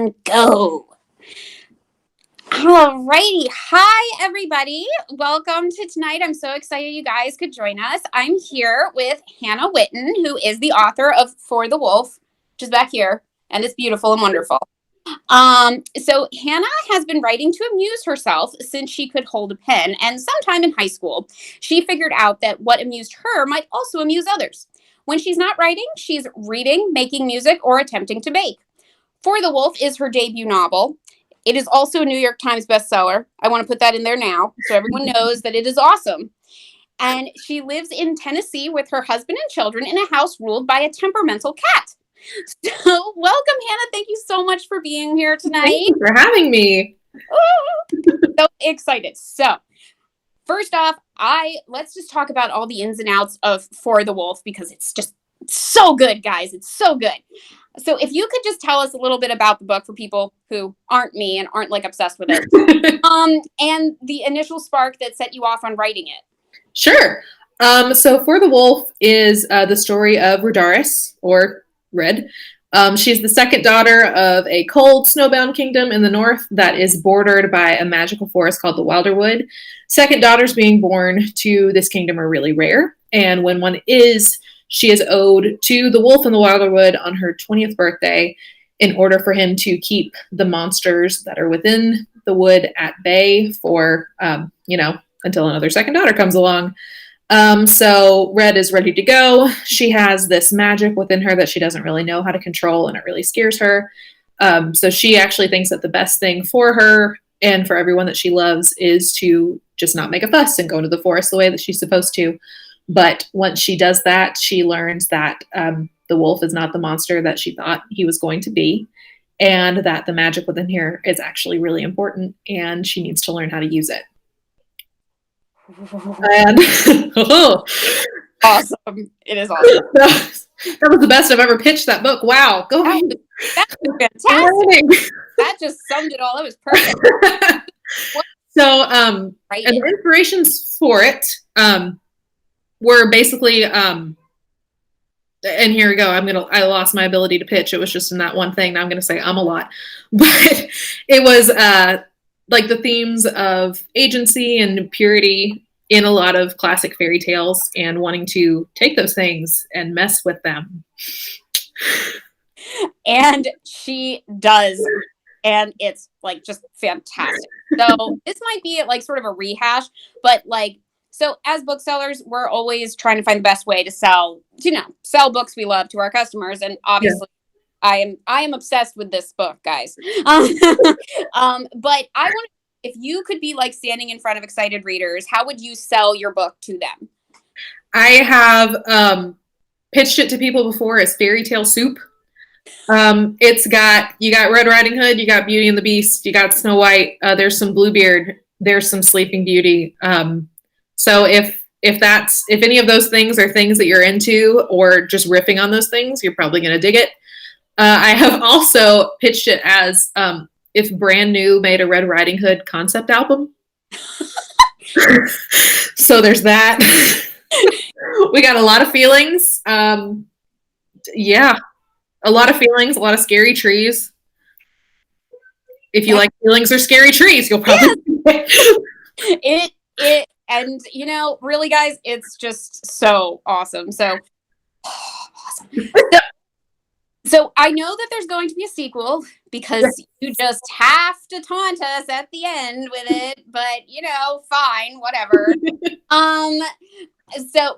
and go. Alrighty. Hi, everybody. Welcome to tonight. I'm so excited you guys could join us. I'm here with Hannah Whitten, who is the author of For the Wolf, which is back here, and it's beautiful and wonderful. So Hannah has been writing to amuse herself since she could hold a pen, and sometime in high school, she figured out that what amused her might also amuse others. When she's not writing, she's reading, making music, or attempting to bake. For the Wolf is her debut novel. It is also a New York Times bestseller. I want to put that in there now so everyone knows that it is awesome. And she lives in Tennessee with her husband and children in a house ruled by a temperamental cat. So welcome, Hannah. Thank you so much for being here tonight. Thank you for having me. So excited. So first off, let's just talk about all the ins and outs of For the Wolf because it's just so good, guys. It's so good. So if you could just tell us a little bit about the book for people who aren't me and aren't like obsessed with it, and the initial spark that set you off on writing it. Sure. So For the Wolf is the story of Rudaris, or Red. She's the second daughter of a cold, snowbound kingdom in the north that is bordered by a magical forest called the Wilderwood. Second daughters being born to this kingdom are really rare, and when one is, she is owed to the wolf in the Wilderwood on her 20th birthday in order for him to keep the monsters that are within the wood at bay for, until another second daughter comes along. So Red is ready to go. She has this magic within her that she doesn't really know how to control, and it really scares her. So she actually thinks that the best thing for her and for everyone that she loves is to just not make a fuss and go into the forest the way that she's supposed to. But once she does that, she learns that the wolf is not the monster that she thought he was going to be, and that the magic within her is actually really important, and she needs to learn how to use it. And awesome. It is awesome. That was the best I've ever pitched that book. Wow. Go ahead. That was fantastic. That just summed it all. That was perfect. So, and the inspirations for it were basically, and here we go. I lost my ability to pitch. It was just in that one thing. Now I'm going to say a lot, but it was like the themes of agency and purity in a lot of classic fairy tales and wanting to take those things and mess with them. And she does. And it's like just fantastic. So this might be like sort of a rehash, but like, so as booksellers, we're always trying to find the best way to sell books we love to our customers. And obviously I am obsessed with this book, guys. But I want, if you could be like standing in front of excited readers, how would you sell your book to them? I have pitched it to people before as fairy tale soup. You got Red Riding Hood, you got Beauty and the Beast, you got Snow White, there's some Bluebeard, there's some Sleeping Beauty. So if any of those things are things that you're into or just riffing on those things, you're probably going to dig it. I have also pitched it as if Brand New made a Red Riding Hood concept album. So there's that. We got a lot of feelings. A lot of feelings, a lot of scary trees. If you like feelings or scary trees, you'll probably and really, guys, it's just so awesome. So awesome. So I know that there's going to be a sequel because you just have to taunt us at the end with it, but fine, whatever.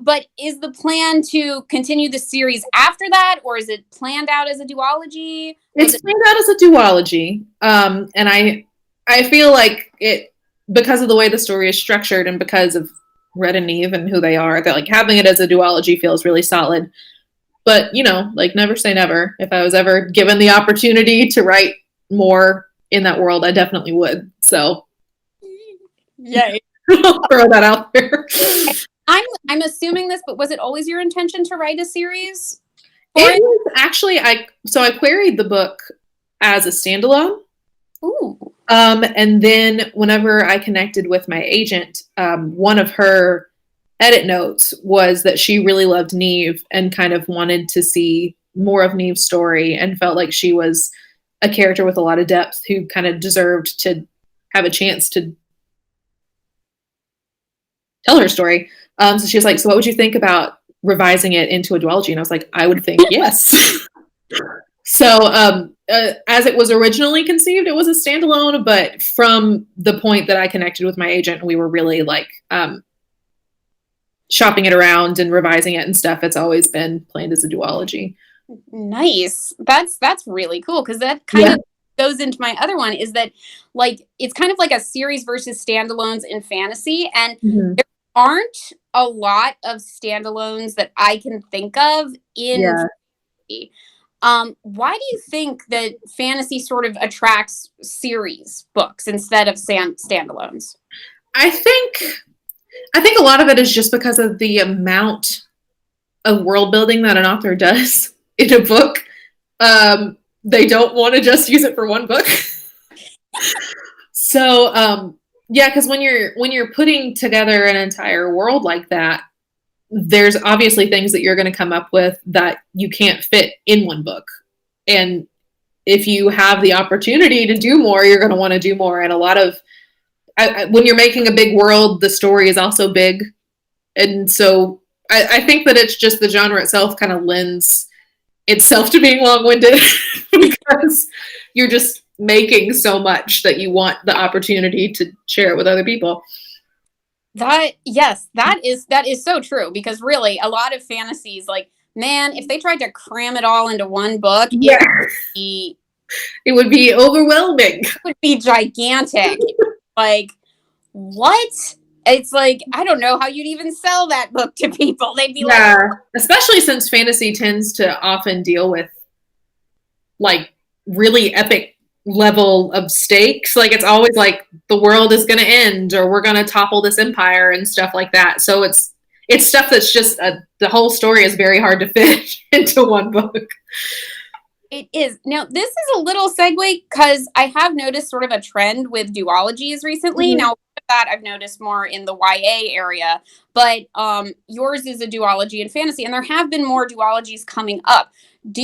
But is the plan to continue the series after that, or is it planned out as a duology? It's planned out as a duology. And I feel like it, because of the way the story is structured and because of Red and Eve and who they are, that like having it as a duology feels really solid. But, like never say never. If I was ever given the opportunity to write more in that world, I definitely would. So yay. I'll throw that out there. I'm assuming this, but was it always your intention to write a series? It was actually, I queried the book as a standalone. Ooh. And then whenever I connected with my agent, one of her edit notes was that she really loved Neve and kind of wanted to see more of Neve's story and felt like she was a character with a lot of depth who kind of deserved to have a chance to tell her story. So she was like, so what would you think about revising it into a duology? And I was like, I would think yes. So as it was originally conceived, it was a standalone, but from the point that I connected with my agent, we were really like shopping it around and revising it and stuff. It's always been planned as a duology. Nice. That's really cool, because that kind of goes into my other one, is that like it's kind of like a series versus standalones in fantasy, and there aren't a lot of standalones that I can think of in fantasy. Why do you think that fantasy sort of attracts series books instead of standalones? I think a lot of it is just because of the amount of world building that an author does in a book. They don't want to just use it for one book. So, yeah, because when you're putting together an entire world like that, there's obviously things that you're going to come up with that you can't fit in one book. And if you have the opportunity to do more, you're going to want to do more. And a lot of, when you're making a big world, the story is also big. And so I think that it's just the genre itself kind of lends itself to being long-winded because you're just making so much that you want the opportunity to share it with other people. That is so true, because really a lot of fantasies, like, man, if they tried to cram it all into one book, it would be overwhelming. It would be gigantic. Like, what? It's like, I don't know how you'd even sell that book to people. They'd be like, especially since fantasy tends to often deal with like really epic level of stakes. Like it's always like the world is going to end, or we're going to topple this empire and stuff like that. So it's stuff that's just the whole story is very hard to fit into one book. It is. Now, this is a little segue, because I have noticed sort of a trend with duologies recently. Now, that I've noticed more in the YA area, but yours is a duology in fantasy, and there have been more duologies coming up. Do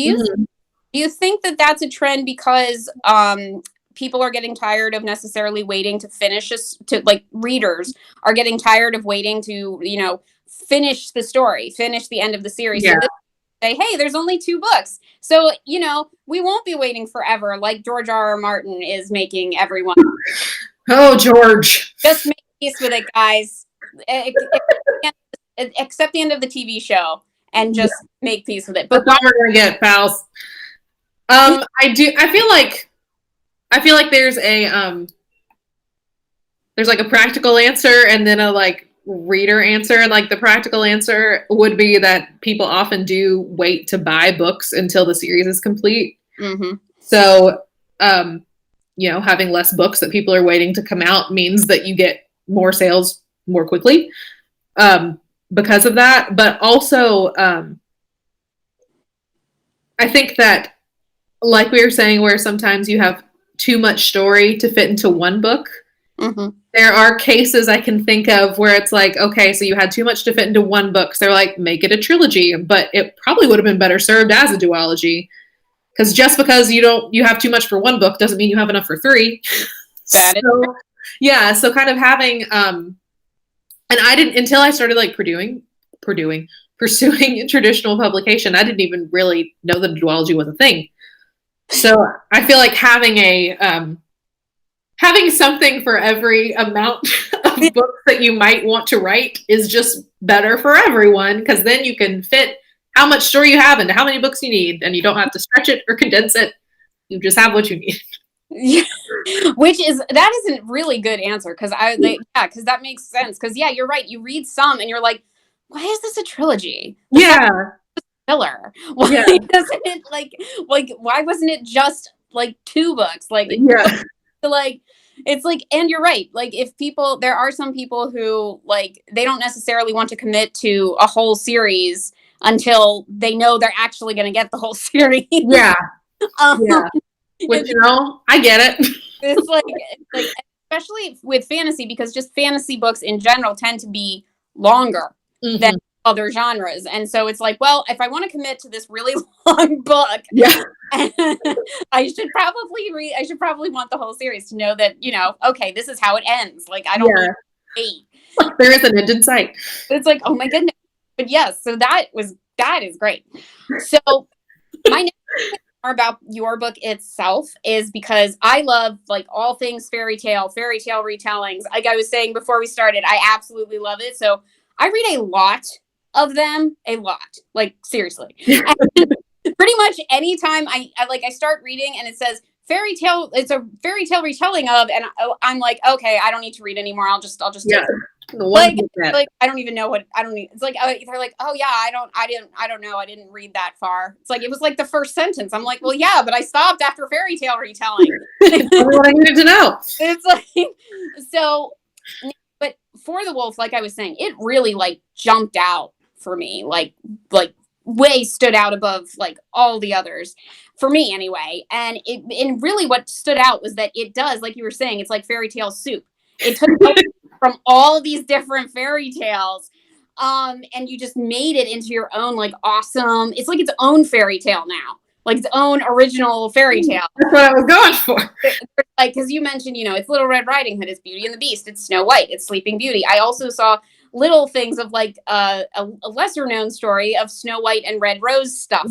you think that that's a trend because people are getting tired of necessarily waiting to finish like readers are getting tired of waiting to, finish the story, finish the end of the series? So say, hey, there's only 2 books. So, we won't be waiting forever like George R.R. Martin is making everyone. Oh, George. Just make peace with it, guys. Accept the end of the TV show and just make peace with it. But that's what we're going to get, pals. I feel like there's like a practical answer and then a like reader answer. And like the practical answer would be that people often do wait to buy books until the series is complete. So, having less books that people are waiting to come out means that you get more sales more quickly because of that. But also, I think that, like we were saying, where sometimes you have too much story to fit into one book, there are cases I can think of where it's like, okay, so you had too much to fit into one book. So they're like, make it a trilogy, but it probably would have been better served as a duology. Because just because you have too much for one book doesn't mean you have enough for 3. So kind of having, and I didn't, until I started like pursuing traditional publication, I didn't even really know that a duology was a thing. So I feel like having something for every amount of books that you might want to write is just better for everyone, because then you can fit how much story you have into how many books you need, and you don't have to stretch it or condense it. You just have what you need. Yeah, that is a really good answer, because because that makes sense. Because you're right. You read some and you're like, why is this a trilogy? Filler. Why doesn't it like why wasn't it just like 2 books? It's like, and you're right. Like there are some people who like they don't necessarily want to commit to a whole series until they know they're actually going to get the whole series. Which, I get it. It's like especially with fantasy, because just fantasy books in general tend to be longer than other genres. And so it's like, well, if I want to commit to this really long book, Yeah. I should probably want the whole series to know that, okay, this is how it ends. Like, I don't need 8. There is an end in sight. It's like, oh my goodness. But yes, so that is great. So my next thing more about your book itself is because I love like all things fairy tale retellings. Like I was saying before we started, I absolutely love it. So I read a lot of them, like seriously. Pretty much anytime I start reading and it says fairy tale, it's a fairy tale retelling of, and I'm like, okay, I don't need to read anymore. I'll just Yeah. like I don't even know what I don't need. It's like they're like, oh yeah, I don't know. I didn't read that far. It's like it was like the first sentence. I'm like, well, yeah, but I stopped after fairy tale retelling. What I needed to know. It's like so. But For the Wolf, like I was saying, it really like jumped out for me, like way stood out above like all the others for me anyway. And really what stood out was that it does, like you were saying, it's like fairy tale soup. It took from all these different fairy tales and you just made it into your own like awesome, it's like its own fairy tale now, like its own original fairy tale. That's what I was going for. Like, because you mentioned, it's Little Red Riding Hood, it's Beauty and the Beast, it's Snow White, it's Sleeping Beauty. I also saw little things of like a lesser known story of Snow White and Red Rose stuff,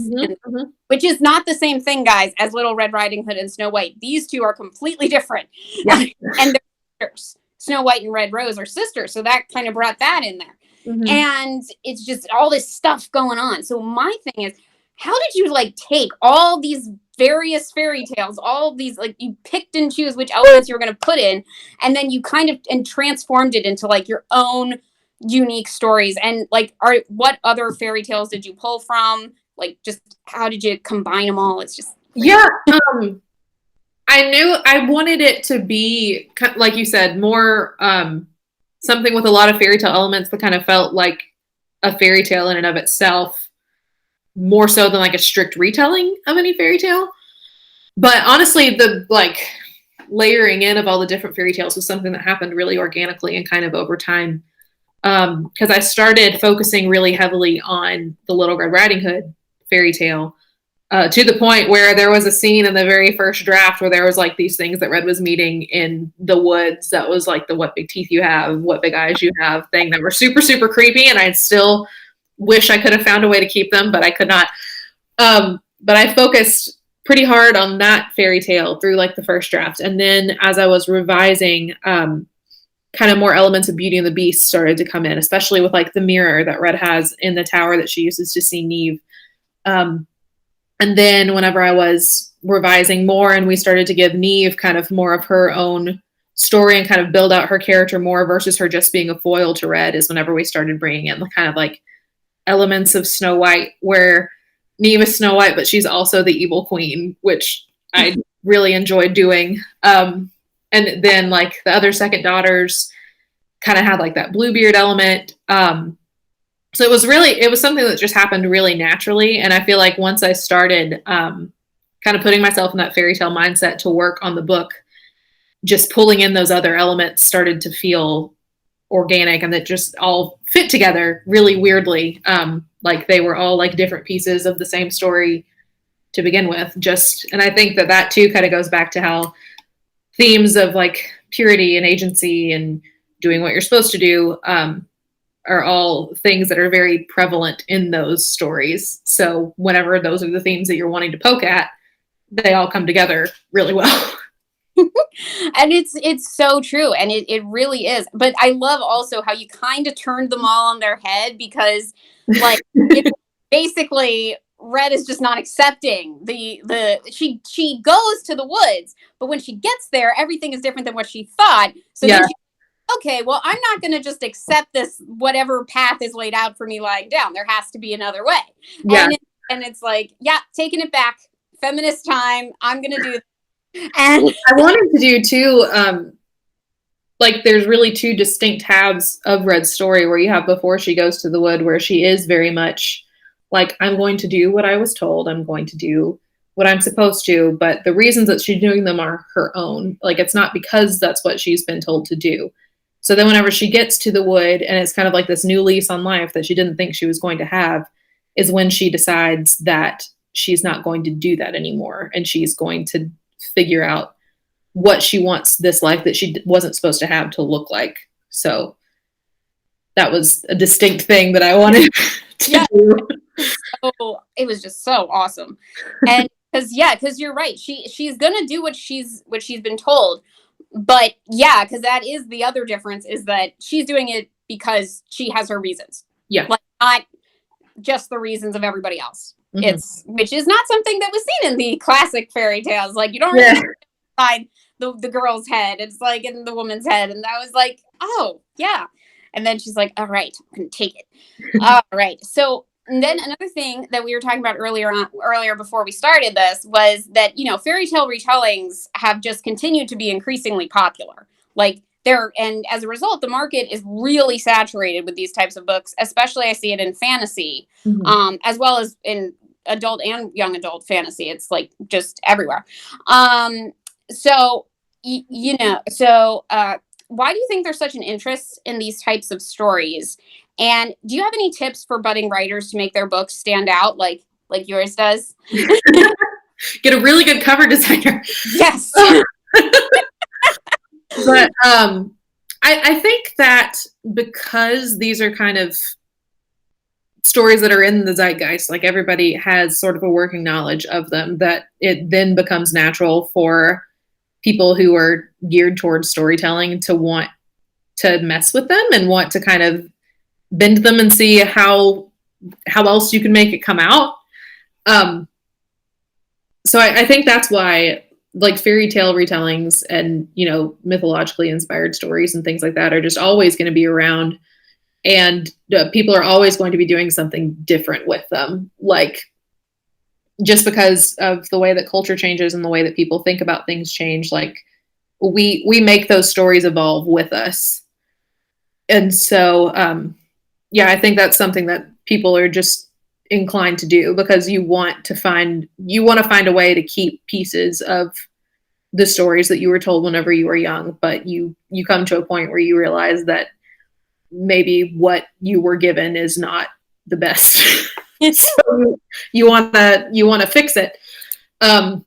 which is not the same thing, guys, as Little Red Riding Hood and Snow White. These two are completely different. Yeah. And they're sisters. Snow White and Red Rose are sisters. So that kind of brought that in there. And it's just all this stuff going on. So my thing is, how did you like take all these various fairy tales, all these, like you picked and choose which elements you were going to put in, and then you kind of and transformed it into like your own unique stories? And like, what other fairy tales did you pull from? Like, just how did you combine them all? It's just I knew I wanted it to be, like you said, more something with a lot of fairy tale elements that kind of felt like a fairy tale in and of itself, more so than like a strict retelling of any fairy tale. But honestly, the like layering in of all the different fairy tales was something that happened really organically and kind of over time. Because I started focusing really heavily on the Little Red Riding Hood fairy tale, to the point where there was a scene in the very first draft where there was like these things that Red was meeting in the woods that was like the what big teeth you have, what big eyes you have thing that were super, super creepy. And I still wish I could have found a way to keep them, but I could not. But I focused pretty hard on that fairy tale through like the first draft. And then as I was revising, kind of more elements of Beauty and the Beast started to come in, especially with like the mirror that Red has in the tower that she uses to see Neve. And then whenever I was revising more and we started to give Neve kind of more of her own story and kind of build out her character more versus her just being a foil to Red, is whenever we started bringing in kind of like elements of Snow White, where Neve is Snow White, but she's also the evil queen, which I really enjoyed doing. And then like the other second daughters kind of had like that Bluebeard element. So it was something that just happened really naturally. And I feel like once I started kind of putting myself in that fairy tale mindset to work on the book, just pulling in those other elements started to feel organic, and that just all fit together really weirdly. Like they were all like different pieces of the same story to begin with. And I think that too kind of goes back to how themes of like purity and agency and doing what you're supposed to do are all things that are very prevalent in those stories. So whenever those are the themes that you're wanting to poke at, they all come together really well. And it's so true. And it really is. But I love also how you kind of turned them all on their head, because like it's basically Red is just not accepting she goes to the woods, but when she gets there, everything is different than what she thought. So then okay, well, I'm not going to just accept this, whatever path is laid out for me lying down. There has to be another way. Yeah. And it's like, yeah, taking it back, feminist time. I'm going to do. And I wanted to do too, like there's really two distinct halves of Red's story, where you have before she goes to the wood, where she is very much like, I'm going to do what I was told. I'm going to do what I'm supposed to. But the reasons that she's doing them are her own. Like, it's not because that's what she's been told to do. So then whenever she gets to the wood and it's kind of like this new lease on life that she didn't think she was going to have, is when she decides that she's not going to do that anymore. And she's going to figure out what she wants this life that she wasn't supposed to have to look like. So that was a distinct thing that I wanted to do. So it was just so awesome. And because you're right. She's gonna do what she's been told. But yeah, because that is the other difference, is that she's doing it because she has her reasons. Yeah. Like, not just the reasons of everybody else. Mm-hmm. Which is not something that was seen in the classic fairy tales. Like, you don't really decide the girl's head. It's like in the woman's head. And I was like, oh, yeah. And then she's like, all right, I'm going to take it. All right. So then another thing that we were talking about earlier before we started this was that, fairy tale retellings have just continued to be increasingly popular. Like, and as a result, the market is really saturated with these types of books, especially I see it in fantasy, as well as in adult and young adult fantasy. It's like just everywhere. So why do you think there's such an interest in these types of stories? And do you have any tips for budding writers to make their books stand out like yours does? Get a really good cover designer. Yes. But I think that because these are kind of stories that are in the zeitgeist, like everybody has sort of a working knowledge of them, that it then becomes natural for people who are geared towards storytelling to want to mess with them and want to kind of bend them and see how else you can make it come out. So I think that's why, like, fairy tale retellings and, mythologically inspired stories and things like that are just always going to be around, and people are always going to be doing something different with them. Like, just because of the way that culture changes and the way that people think about things change, like we make those stories evolve with us. And so, I think that's something that people are just inclined to do, because you want to find a way to keep pieces of the stories that you were told whenever you were young, but you come to a point where you realize that maybe what you were given is not the best. So you want to fix it. And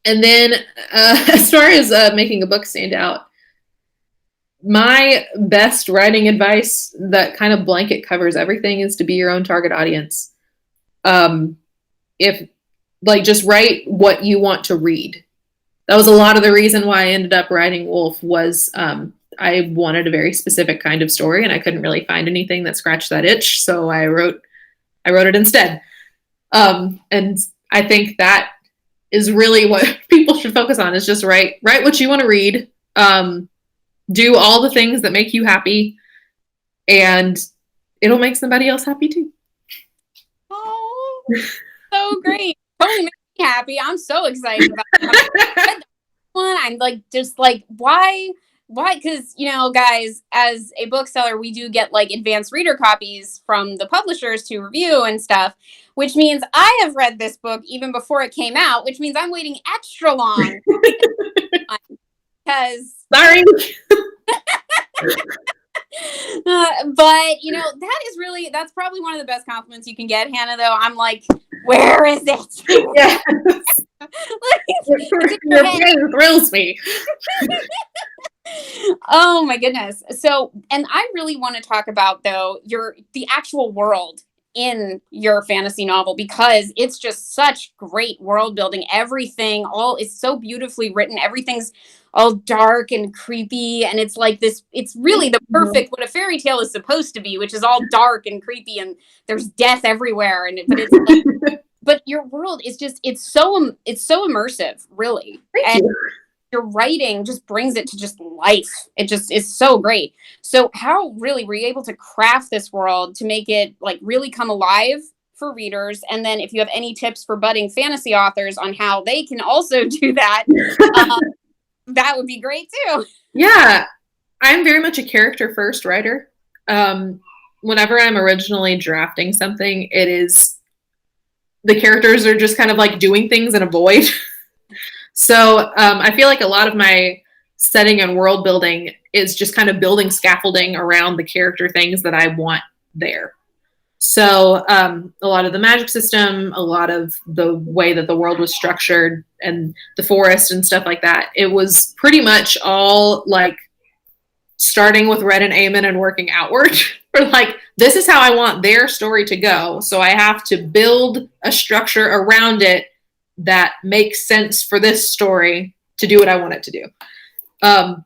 then as far as making a book stand out, my best writing advice that kind of blanket covers everything is to be your own target audience. Just write what you want to read. That was a lot of the reason why I ended up writing Wolf, was I wanted a very specific kind of story, and I couldn't really find anything that scratched that itch. So I wrote it instead. And I think that is really what people should focus on, is just write what you want to read. Do all the things that make you happy, and it'll make somebody else happy too. Oh, so great. Totally makes me happy. I'm so excited about that one. I'm like, just like, why? Because, guys, as a bookseller, we do get like advanced reader copies from the publishers to review and stuff, which means I have read this book even before it came out, which means I'm waiting extra long. Because sorry. But that's probably one of the best compliments you can get, Hannah, though. I'm like, where is it? Yes. Your brain thrills me. Oh my goodness. So, and I really want to talk about, though, the actual world in your fantasy novel, because it's just such great world building. Everything is so beautifully written. Everything's all dark and creepy, and it's like this, it's really the perfect what a fairy tale is supposed to be, which is all dark and creepy, and there's death everywhere, but it's like, but your world is just, it's so immersive, really. Thank you. Your writing just brings it to just life. It just is so great. So how really were you able to craft this world to make it like really come alive for readers? And then if you have any tips for budding fantasy authors on how they can also do that, that would be great too. Yeah, I'm very much a character first writer. Whenever I'm originally drafting something, it is, the characters are just kind of like doing things in a void. So I feel like a lot of my setting and world building is just kind of building scaffolding around the character things that I want there. So a lot of the magic system, a lot of the way that the world was structured and the forest and stuff like that, it was pretty much all like starting with Red and Eamon and working outward. For like, this is how I want their story to go. So I have to build a structure around it that makes sense for this story to do what I want it to do. And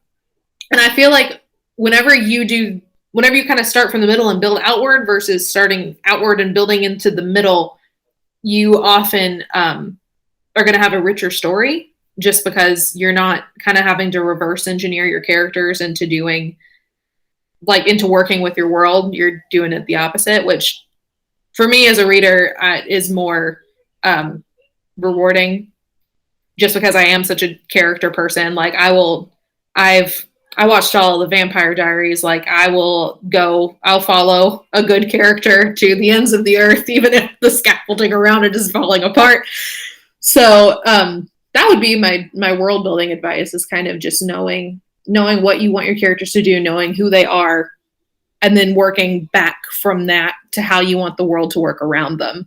I feel like whenever you kind of start from the middle and build outward versus starting outward and building into the middle, you often are going to have a richer story just because you're not kind of having to reverse engineer your characters into working with your world. You're doing it the opposite, which for me as a reader is more rewarding just because I am such a character person. Like I watched all the Vampire Diaries. Like I'll follow a good character to the ends of the earth, even if the scaffolding around it is falling apart. So that would be my world building advice, is kind of just knowing what you want your characters to do, knowing who they are, and then working back from that to how you want the world to work around them.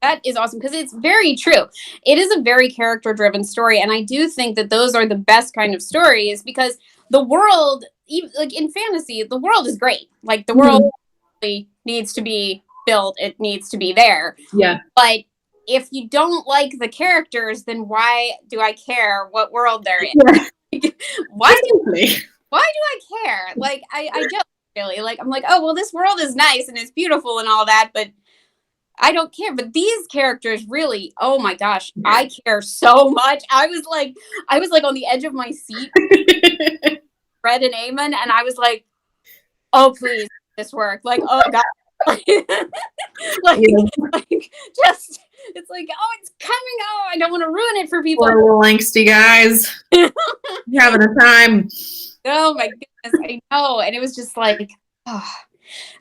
That is awesome, because it's very true. It is a very character driven story, and I do think that those are the best kind of stories, because the world, even like in fantasy, the world is great. Like the world needs to be built, it needs to be there. Yeah. But if you don't like the characters, then why do I care what world they're in? Yeah. Why do I care? Like I don't really. Like I'm like, oh well, this world is nice and it's beautiful and all that, but I don't care. But these characters really, oh my gosh, I care so much. I was like on the edge of my seat, Red and Eamon, and I was like, oh please, this work. Like, oh god. Just it's like, oh, it's coming. Oh, I don't want to ruin it for people. Poor little angsty guys. You're having a time. Oh my goodness, I know. And it was just like, oh.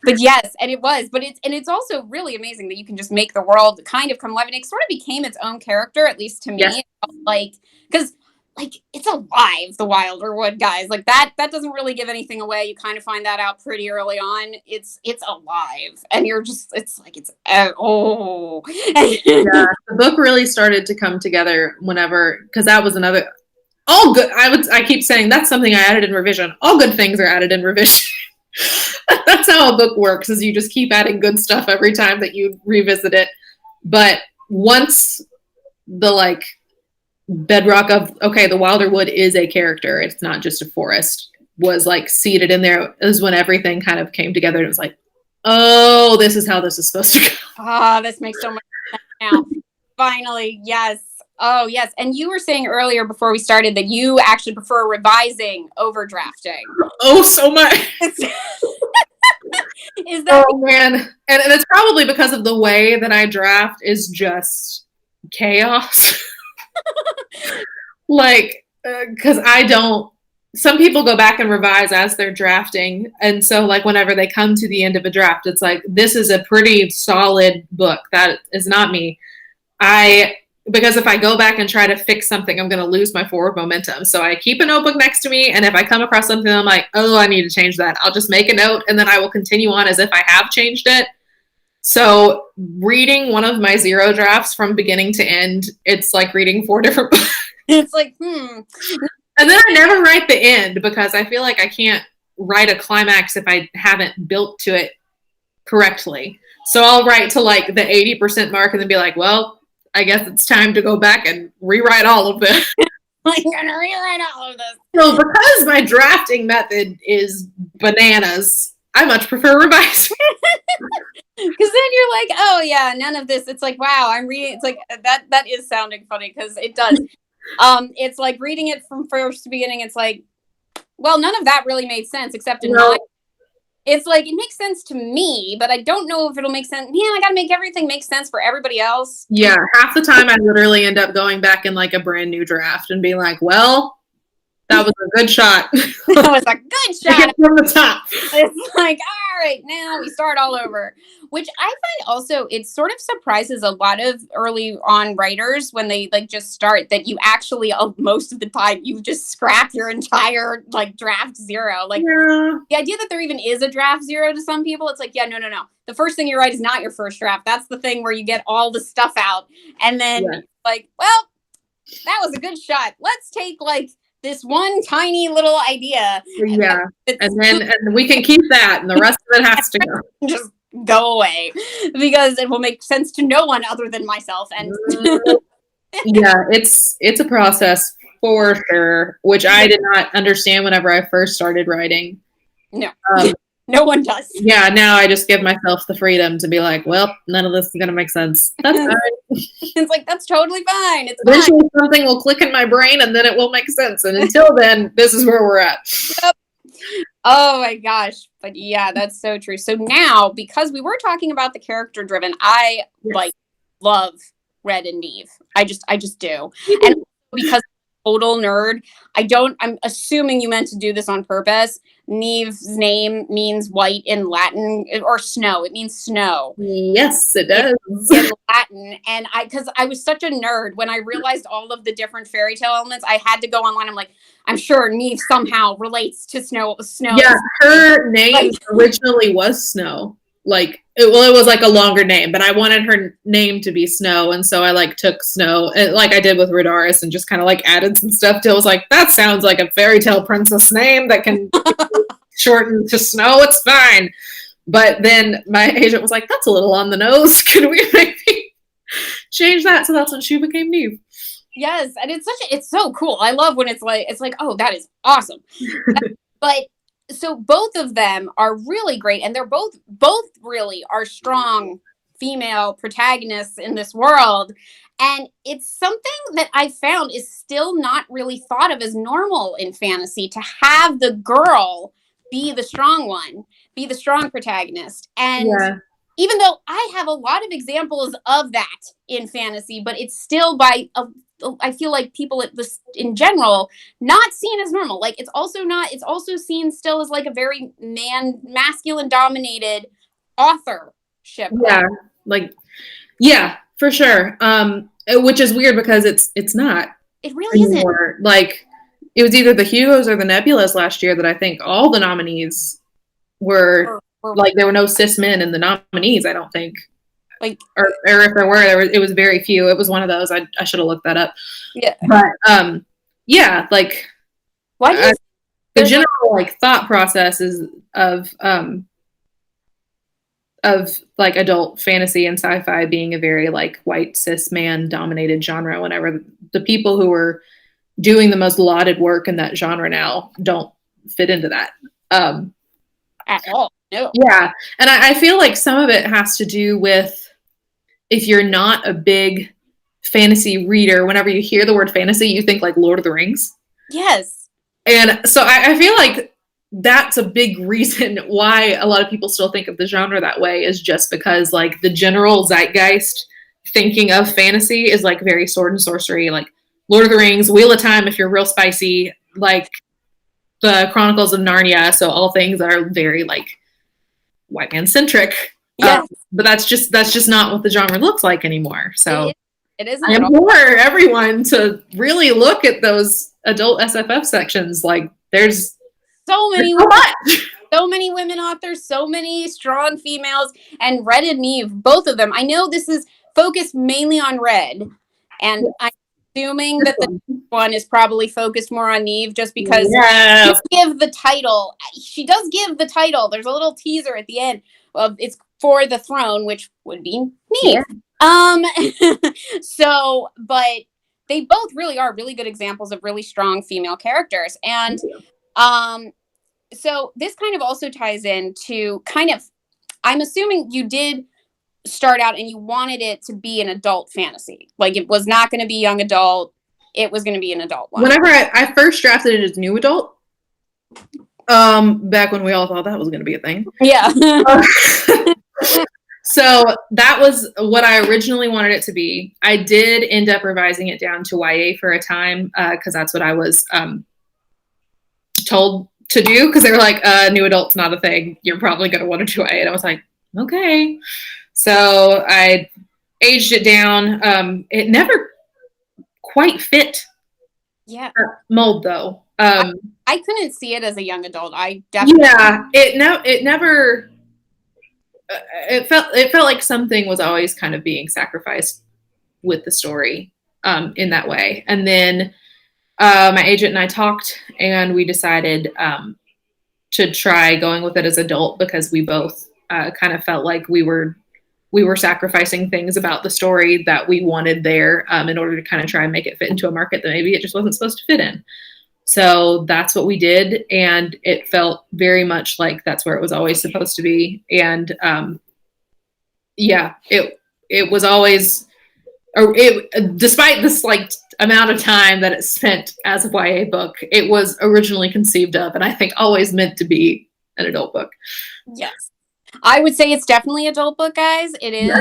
But yes, and it was, but it's also really amazing that you can just make the world kind of come alive, and it sort of became its own character, at least to me. Yes. Like, because like it's alive, the Wilderwood guys. Like that doesn't really give anything away. You kind of find that out pretty early on. It's alive, and you're just, it's like it's oh. Yeah, the book really started to come together whenever, because that was another all good. I keep saying that's something I added in revision. All good things are added in revision. That's how a book works, is you just keep adding good stuff every time that you revisit it. But once the like bedrock of, okay, the Wilderwood is a character, it's not just a forest, was like seated in there, is when everything kind of came together. And it was like, oh, this is how this is supposed to go. Oh, this makes so much sense now. Finally, yes. Oh, yes. And you were saying earlier before we started that you actually prefer revising over drafting. Oh, so much. Is that? Oh, man. And it's probably because of the way that I draft is just chaos. Like, because some people go back and revise as they're drafting. And so, like, whenever they come to the end of a draft, it's like, this is a pretty solid book. That is not me. Because if I go back and try to fix something, I'm going to lose my forward momentum. So I keep a notebook next to me. And if I come across something, I'm like, oh, I need to change that. I'll just make a note, and then I will continue on as if I have changed it. So reading one of my zero drafts from beginning to end, it's like reading 4 different books. It's like, And then I never write the end, because I feel like I can't write a climax if I haven't built to it correctly. So I'll write to like the 80% mark and then be like, well, I guess it's time to go back and rewrite all of this. I'm gonna rewrite all of this. So because my drafting method is bananas, I much prefer revising. Because then you're like, oh yeah, none of this. It's like, wow, I'm reading. It's like that is sounding funny, because it does. It's like reading it from first to beginning. It's like, well, none of that really made sense except in my. It's like, it makes sense to me, but I don't know if it'll make sense. Man, I got to make everything make sense for everybody else. Yeah, half the time I literally end up going back in like a brand new draft and being like, well, That was a good shot. That was a good shot from the top. It's like, all right, now we start all over, which I find also it sort of surprises a lot of early on writers when they like just start that you actually most of the time you just scrap your entire like draft zero. Like Yeah. the idea that there even is a draft zero to some people, it's like, yeah, no. The first thing you write is not your first draft. That's the thing where you get all the stuff out. And then like, well, that was a good shot. Let's take like this one tiny little idea. Yeah. And we can keep that and the rest of it has to go. Just go away because it will make sense to no one other than myself. And yeah, it's a process for sure, which I did not understand whenever I first started writing. No. No one does. Yeah, now I just give myself the freedom to be like, well, none of this is going to make sense. That's fine. It's like, that's totally fine. It's Eventually something will click in my brain and then it will make sense. And until then, this is where we're at. Yep. Oh my gosh. But yeah, that's so true. So now, because we were talking about the character driven, I like love Red and Neve. I just do. And because total nerd, I'm assuming you meant to do this on purpose. Neve's name means white in Latin, or snow. It means snow. Yes, it does. In Latin. And because I was such a nerd, when I realized all of the different fairy tale elements, I had to go online. I'm like, I'm sure Neve somehow relates to snow. Yeah, her name originally was Snow. Like, it was like a longer name, but I wanted her name to be Snow, and so I like took Snow, like I did with Rudaris, and just kind of like added some stuff to it. I was like, that sounds like a fairy tale princess name that can shorten to Snow. It's fine. But then my agent was like, that's a little on the nose. Can we maybe change that? So that's when she became Neve. Yes, and it's so cool. I love when it's like, oh, that is awesome. But so both of them are really great, and they're both really are strong female protagonists in this world. And it's something that I found is still not really thought of as normal in fantasy, to have the girl be the strong one, be the strong protagonist. And even though I have a lot of examples of that in fantasy, but it's still I feel like people in general not seen as normal. Like it's also seen still as like a very masculine dominated authorship. Yeah, for sure. Which is weird because it's not. It really anymore. Isn't. Like it was either the Hugos or the Nebulas last year that I think all the nominees were like, there were no cis men in the nominees, I don't think. Like, or if there were, it was very few. It was one of those. I should have looked that up. Yeah. But yeah, like the general like thought process is of like adult fantasy and sci-fi being a very like white cis man dominated genre, whenever the people who are doing the most lauded work in that genre now don't fit into that at all. No. Yeah, and I feel like some of it has to do with, if you're not a big fantasy reader, whenever you hear the word fantasy, you think like Lord of the Rings. Yes. And so I feel like that's a big reason why a lot of people still think of the genre that way, is just because like the general zeitgeist thinking of fantasy is like very sword and sorcery, like Lord of the Rings, Wheel of Time if you're real spicy, like the Chronicles of Narnia. So all things that are very like white man centric. Yes. But that's just not what the genre looks like anymore. So it isn't. I implore everyone to really look at those adult SFF sections. Like there's so many women authors, so many strong females, and Red and Neve, both of them. I know this is focused mainly on Red, and I'm assuming that the one is probably focused more on Neve, just because she does give the title. There's a little teaser at the end of it's for the throne, which would be Neve. So, but they both really are really good examples of really strong female characters. And so this kind of also ties into I'm assuming you did start out and you wanted it to be an adult fantasy. Like it was not going to be young adult. It was going to be an adult one. Whenever I first drafted it as new adult, back when we all thought that was going to be a thing. Yeah. So that was what I originally wanted it to be. I did end up revising it down to YA for a time, because that's what I was told to do, because they were like, new adult's not a thing. You're probably going to want to do it. And I was like, okay. So I aged it down. It never quite fit mold, though. I couldn't see it as a young adult. I definitely it never. It felt like something was always kind of being sacrificed with the story in that way. And then my agent and I talked, and we decided to try going with it as adult, because we both kind of felt like we were sacrificing things about the story that we wanted there in order to kind of try and make it fit into a market that maybe it just wasn't supposed to fit in. So that's what we did, and it felt very much like that's where it was always supposed to be. And it was always, despite this like amount of time that it spent as a YA book, it was originally conceived of, and I think always meant to be, an adult book. Yes, I would say it's definitely adult book, guys. It is,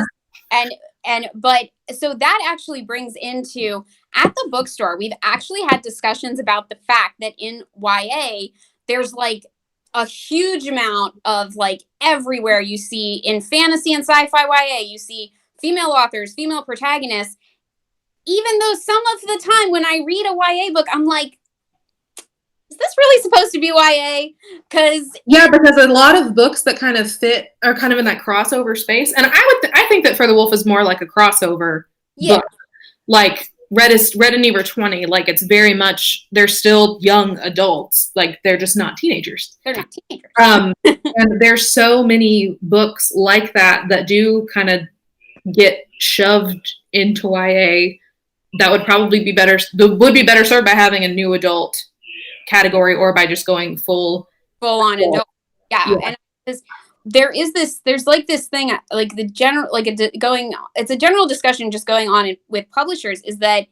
but so that actually brings into, at the bookstore, we've actually had discussions about the fact that in YA, there's like a huge amount of like everywhere you see in fantasy and sci-fi YA, you see female authors, female protagonists, even though some of the time when I read a YA book, I'm like, is this really supposed to be YA? Because a lot of books that kind of fit are kind of in that crossover space, and I think that For the Wolf is more like a crossover book. Like Red and Eve are 20. Like, it's very much, they're still young adults. Like, they're just not teenagers. They're not teenagers. And there's so many books like that do kind of get shoved into YA that would probably be better served by having a new adult category, or by just going full on adult. And there's like this thing, like the general, like it's a general discussion just going on with publishers, is that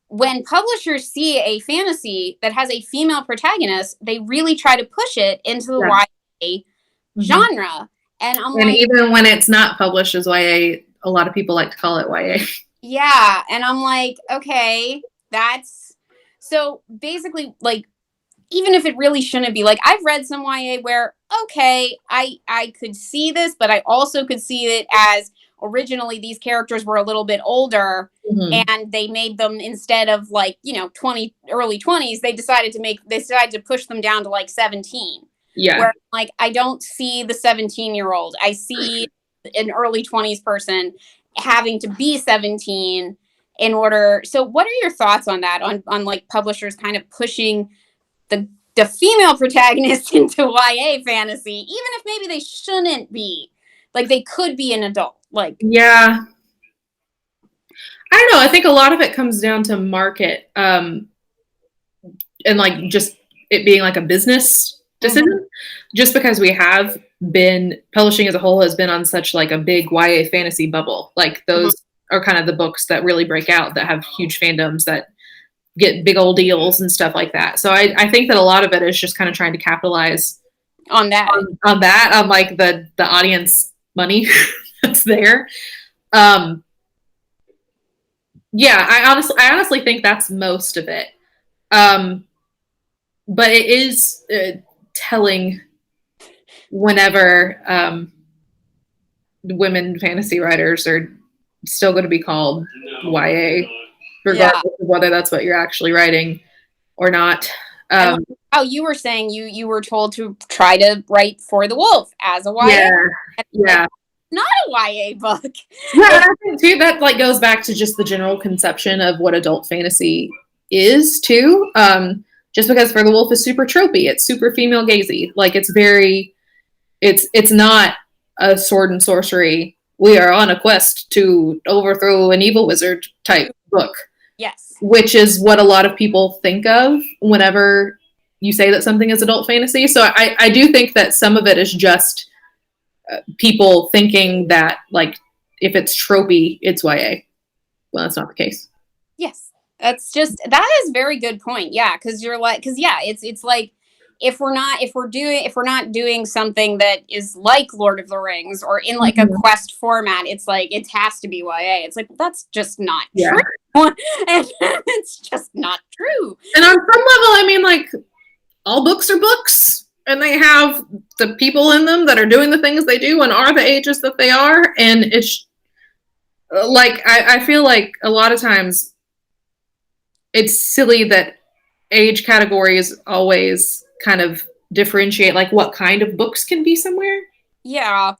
when publishers see a fantasy that has a female protagonist, they really try to push it into the YA genre. And even when it's not published as YA, a lot of people like to call it YA. Yeah. And I'm like, okay, that's so basically, like, even if it really shouldn't be, like, I've read some YA where, okay, I could see this, but I also could see it as originally these characters were a little bit older, and they made them, instead of like, early 20s, they decided to push them down to like 17. Yeah. Where, like, I don't see the 17-year-old. I see an early 20s person having to be 17 in order. So what are your thoughts on that? On like publishers kind of pushing the female protagonist into YA fantasy, even if maybe they shouldn't be, like, they could be an adult. Like, yeah, I don't know. I think a lot of it comes down to market, and like just it being like a business decision. Just because we have been, publishing as a whole has been on such like a big YA fantasy bubble. Like, those are kind of the books that really break out, that have huge fandoms, that get big old deals and stuff like that. So I think that a lot of it is just kind of trying to capitalize on that, on like the audience money that's there. I honestly think that's most of it. But it is telling whenever women fantasy writers are still going to be called YA, regardless of whether that's what you're actually writing or not. How you were saying you were told to try to write For the Wolf as a YA. Yeah. Not a YA book. Yeah, and I think too that like goes back to just the general conception of what adult fantasy is too. Just because For the Wolf is super tropey, it's super female gazy. Like, it's not a sword and sorcery, we are on a quest to overthrow an evil wizard type book. Yes. Which is what a lot of people think of whenever you say that something is adult fantasy. So I do think that some of it is just people thinking that, like, if it's tropey, it's YA. Well, that's not the case. Yes. That is a very good point. Yeah. Cause it's like, if we're not doing something that is like Lord of the Rings or in like a quest format, it's like, it has to be YA. It's like, that's just not true. And it's just not true. And on some level, I mean, like, all books are books, and they have the people in them that are doing the things they do and are the ages that they are. And it's like, I feel like a lot of times it's silly that age categories always kind of differentiate like what kind of books can be somewhere. Yeah.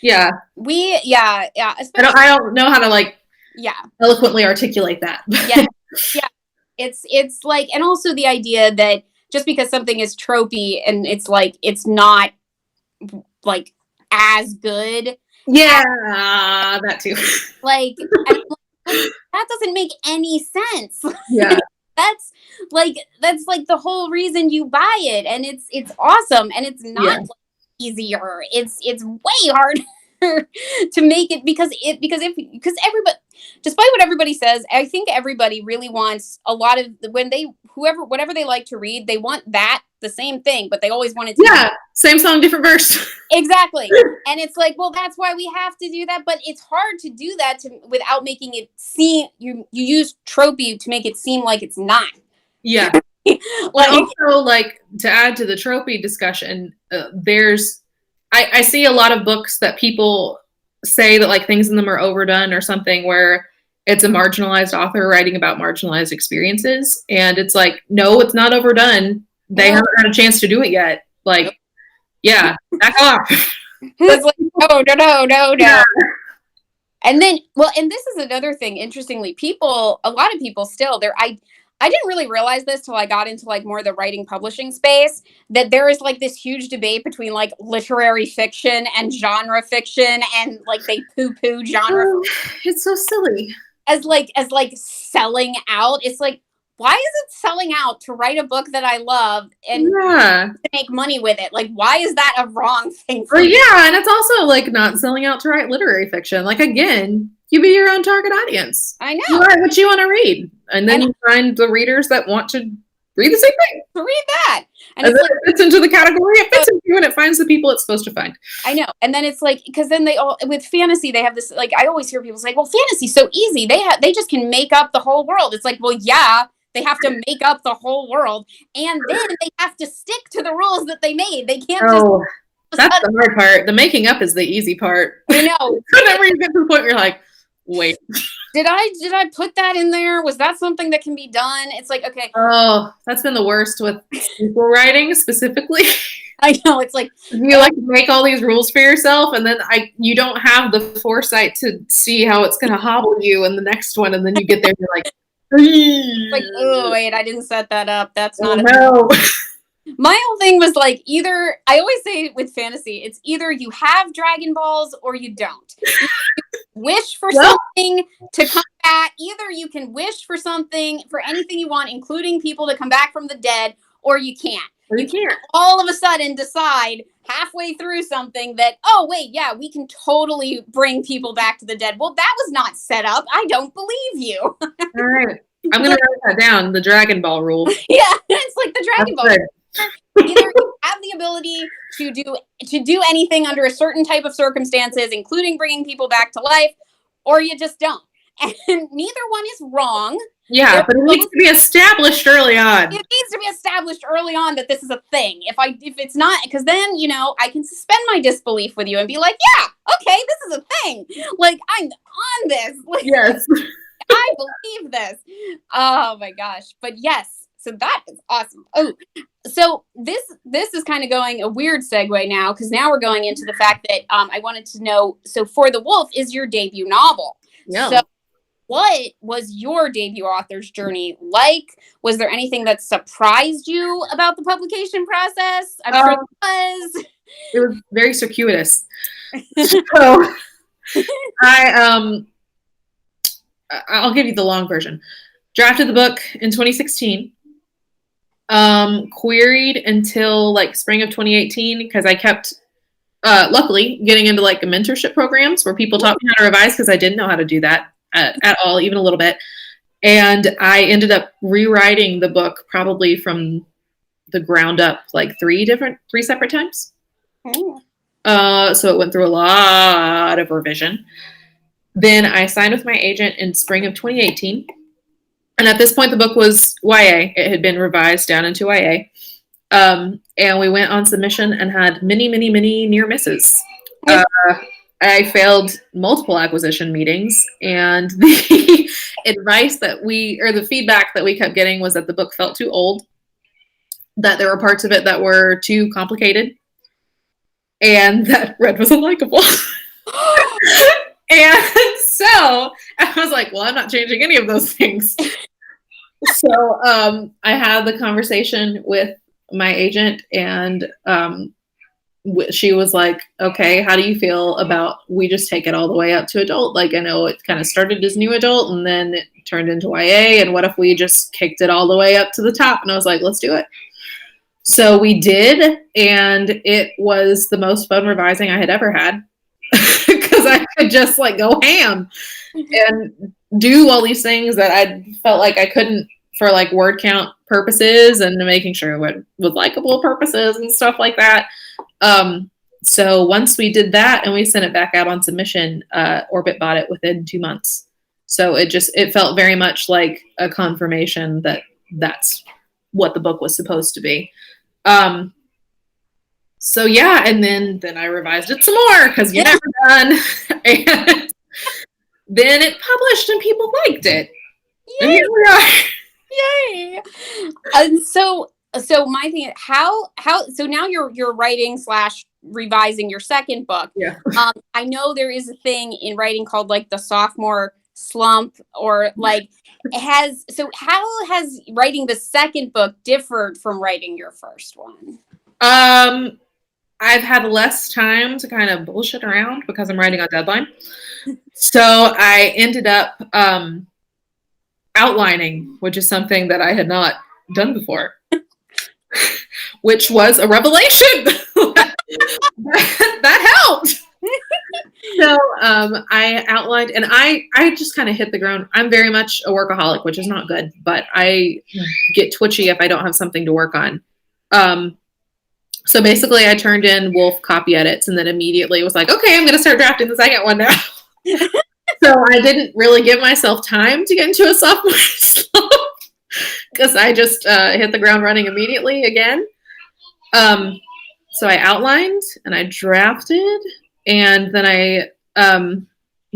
Yeah. Yeah. I don't know how to like yeah. eloquently articulate that. Yeah. Yeah. It's like, and also the idea that just because something is tropey and it's like, it's not like as good. Yeah, that too. Like, that doesn't make any sense. Yeah. That's like the whole reason you buy it, and it's awesome, and it's not easier. It's way harder to make it because everybody, despite what everybody says, I think everybody really wants a lot of whatever they like to read, they want that the same thing, but they always want it to same song, different verse. Exactly. And it's like, well, that's why we have to do that, but it's hard to do that without making it seem you use tropey to make it seem like it's not. Yeah. Like, also, like, to add to the tropey discussion, I see a lot of books that people say that like things in them are overdone or something, where it's a marginalized author writing about marginalized experiences, and it's like, no, it's not overdone. They haven't had a chance to do it yet. Like, yeah, back off. It's like, no. Yeah. And then, and this is another thing. Interestingly, a lot of people still I didn't really realize this till I got into like more the writing publishing space, that there is like this huge debate between like literary fiction and genre fiction, and like they poo-poo genre. It's so silly. As selling out. It's like, why is it selling out to write a book that I love and to make money with it? Like, why is that a wrong thing for you? Yeah, and it's also like not selling out to write literary fiction. Like, again, you be your own target audience. I know. You write what you want to read, and then you find the readers that want to read the same thing. To read that. And then it fits into the category it fits into, and it finds the people it's supposed to find. I know. And then it's like, because then with fantasy, they have this, like, I always hear people say, well, fantasy's so easy. They just can make up the whole world. It's like, well, yeah, they have to make up the whole world, and then they have to stick to the rules that they made. They can't that's the hard part. The making up is the easy part. I know. Whenever you get to the point where you're like, wait, did I put that in there? Was that something that can be done? It's like, okay. Oh, that's been the worst with sequel writing specifically. I know. It's like, you like make all these rules for yourself, and then you don't have the foresight to see how it's going to hobble you in the next one, and then you get there and you're like, oh wait, I didn't set that up. That's not no. My whole thing was like, either, I always say with fantasy, it's either you have Dragon Balls or you don't. You wish for something to come back. Either you can wish for something, for anything you want, including people to come back from the dead, or you can't. You can't all of a sudden decide halfway through something that, oh wait, yeah, we can totally bring people back to the dead. Well, that was not set up. I don't believe you. All right. I'm going to write that down, the Dragon Ball rule. Yeah, it's like the Dragon Ball. Either you have the ability to do anything under a certain type of circumstances, including bringing people back to life, or you just don't. And neither one is wrong. Yeah, but it needs to be established early on. It needs to be established early on that this is a thing. If it's not, because then, I can suspend my disbelief with you and be like, yeah, okay, this is a thing. Like, I'm on this. Like, yes. I believe this. Oh my gosh. But yes, so that is awesome. Oh, so this is kind of going a weird segue now, because now we're going into the fact that I wanted to know, so For the Wolf is your debut novel. Yeah. So what was your debut author's journey like? Was there anything that surprised you about the publication process? I'm sure there was. It was very circuitous. So I'll give you the long version. Drafted the book in 2016. Queried until like spring of 2018 because I kept luckily getting into like the mentorship programs where people taught me how to revise, because I didn't know how to do that at all, even a little bit. And I ended up rewriting the book probably from the ground up like three separate times. So it went through a lot of revision. Then I signed with my agent in spring of 2018. And at this point, the book was YA. It had been revised down into YA. And we went on submission and had many, many, many near misses. Yes. I failed multiple acquisition meetings, and the advice the feedback that we kept getting was that the book felt too old, that there were parts of it that were too complicated, and that Red was unlikable. And so I was like, well, I'm not changing any of those things. So I had the conversation with my agent, and she was like, okay, how do you feel about we just take it all the way up to adult? Like, I know it kind of started as new adult and then it turned into YA, and what if we just kicked it all the way up to the top? And I was like, let's do it. So we did, and it was the most fun revising I had ever had, because I could just like go ham and do all these things that I felt like I couldn't for like word count purposes and making sure it was likable purposes and stuff like that. So once we did that and we sent it back out on submission, Orbit bought it within 2 months. So it felt very much like a confirmation that that's what the book was supposed to be. So yeah, and then I revised it some more because you're never done. And then it published and people liked it. Yay! And here we are. Yay! And so my thing, how so now you're writing / revising your second book. Yeah. I know there is a thing in writing called like the sophomore slump, or like how has writing the second book differed from writing your first one? I've had less time to kind of bullshit around because I'm writing on deadline. So I ended up outlining, which is something that I had not done before, which was a revelation. that helped. So I outlined, and I just kind of hit the ground. I'm very much a workaholic, which is not good, but I get twitchy if I don't have something to work on. So basically I turned in Wolf copy edits and then immediately was like, okay, I'm going to start drafting the second one now. So I didn't really give myself time to get into a sophomore slump because I just hit the ground running immediately again. So I outlined and I drafted, and then I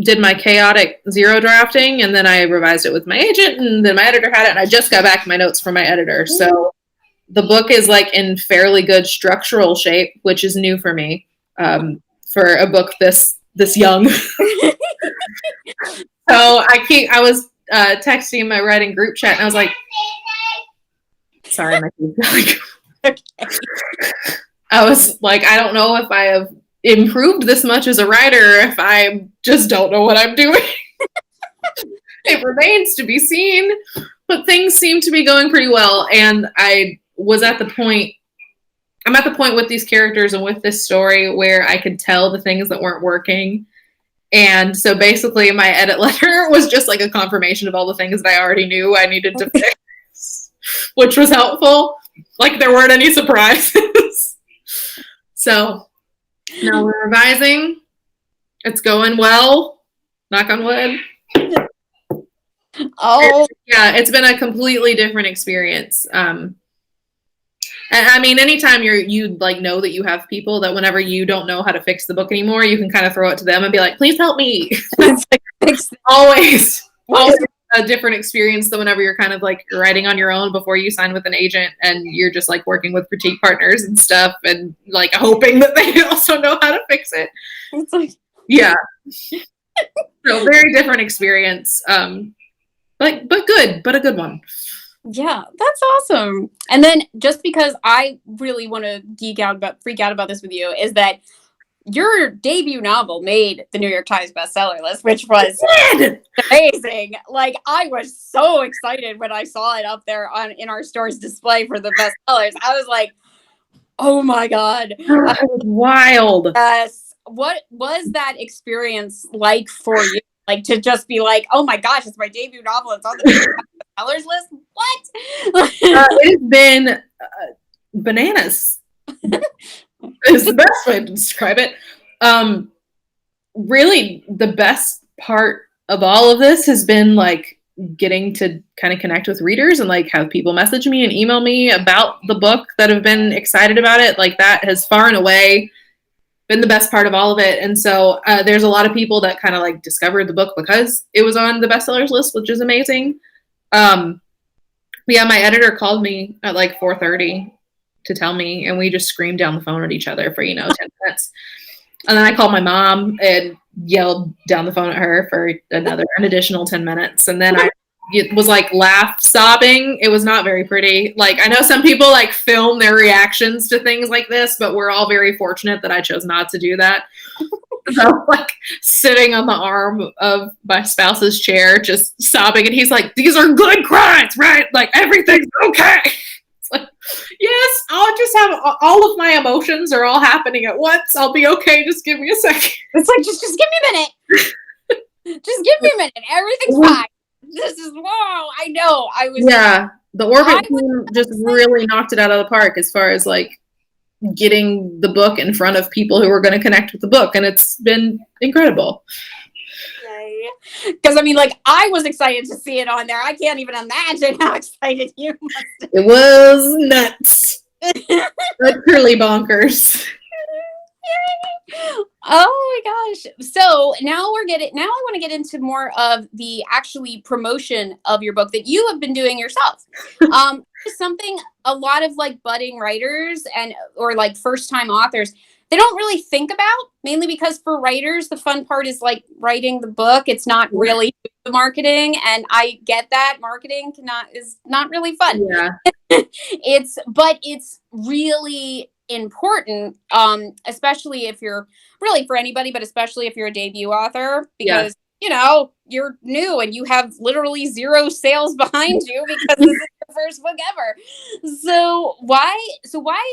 did my chaotic zero drafting, and then I revised it with my agent, and then my editor had it, and I just got back my notes from my editor. So the book is like in fairly good structural shape, which is new for me, for a book this young. So I was texting my writing group chat, and I was like, sorry, my kid's okay. I was like, I don't know if I have improved this much as a writer, if I just don't know what I'm doing. It remains to be seen, but things seem to be going pretty well. And I'm at the point with these characters and with this story where I could tell the things that weren't working. And so basically my edit letter was just like a confirmation of all the things that I already knew I needed to fix, which was helpful. Like there weren't any surprises. So now we're revising. It's going well. Knock on wood. Oh, it's been a completely different experience. And I mean, anytime you like know that you have people that whenever you don't know how to fix the book anymore, you can kind of throw it to them and be like, please help me. It's like always a different experience than whenever you're kind of like writing on your own before you sign with an agent and you're just like working with critique partners and stuff and like hoping that they also know how to fix it. It's like, yeah. So very different experience. But good, but a good one. Yeah, that's awesome. And then just because I really want to freak out about this with you is that your debut novel made the New York Times bestseller list, which was amazing. Like I was so excited when I saw it up there in our store's display for the bestsellers. I was like, oh my God. That was wild. Yes. What was that experience like for you? Like to just be like, oh my gosh, it's my debut novel. It's on the bestsellers list. What? It's been bananas. Is the best way to describe it. Really, the best part of all of this has been like getting to kind of connect with readers and like have people message me and email me about the book that have been excited about it, like that has far and away been the best part of all of it. And so there's a lot of people that kind of like discovered the book because it was on the bestsellers list, which is amazing. Yeah, my editor called me at like 4:30 to tell me, and we just screamed down the phone at each other for 10 minutes. And then I called my mom and yelled down the phone at her for an additional 10 minutes. And then I was like sobbing. It was not very pretty. Like, I know some people like film their reactions to things like this, but we're all very fortunate that I chose not to do that. So like sitting on the arm of my spouse's chair, just sobbing. And he's like, these are good cries, right? Like everything's okay. It's like, yes, I'll just have all of my emotions are all happening at once. I'll be okay. Just give me a second. It's like, just give me a minute. Just give me a minute. Everything's fine. This is, whoa, I know. The Orbit team just really knocked it out of the park as far as like getting the book in front of people who are going to connect with the book. And it's been incredible. Because I mean, like, I was excited to see it on there. I can't even imagine how excited you must have been. It was nuts. Literally bonkers. Oh my gosh. So now I want to get into more of the actually promotion of your book that you have been doing yourself. Something a lot of like budding writers or like first time authors, they don't really think about, mainly because for writers, the fun part is like writing the book. It's not really the marketing. And I get that marketing is not really fun. Yeah. It's really important, especially if you're really for anybody, but especially if you're a debut author, because you're new and you have literally zero sales behind you because this is your first book ever. So why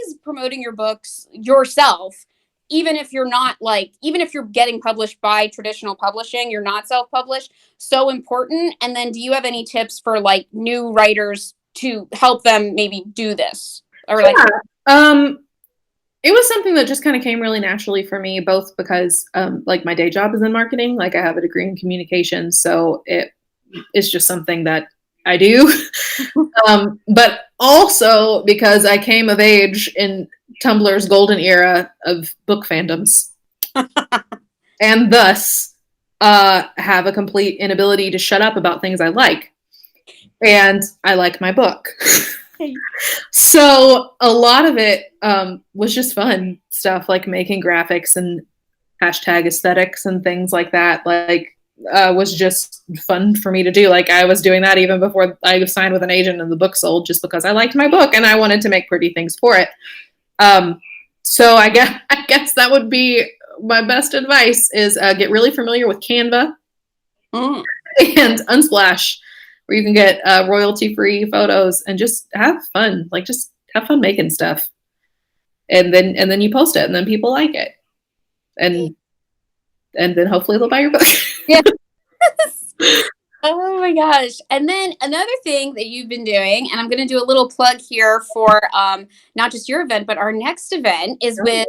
is promoting your books yourself, even if you're getting published by traditional publishing, you're not self-published, so important? And then do you have any tips for like new writers to help them maybe do this? Or it was something that just kind of came really naturally for me, both because like my day job is in marketing, like I have a degree in communication. So it's just something that I do. But also because I came of age in Tumblr's golden era of book fandoms and thus have a complete inability to shut up about things I like. And I like my book. So a lot of it was just fun stuff, like making graphics and hashtag aesthetics and things like that. Like was just fun for me to do. Like I was doing that even before I signed with an agent and the book sold, just because I liked my book and I wanted to make pretty things for it. So I guess that would be my best advice is get really familiar with Canva and Unsplash, where you can get royalty-free photos and just have fun. Like just have fun making stuff. And then you post it and then people like it. And then hopefully they'll buy your book. Yeah. Oh my gosh. And then another thing that you've been doing, and I'm going to do a little plug here for not just your event, but our next event is with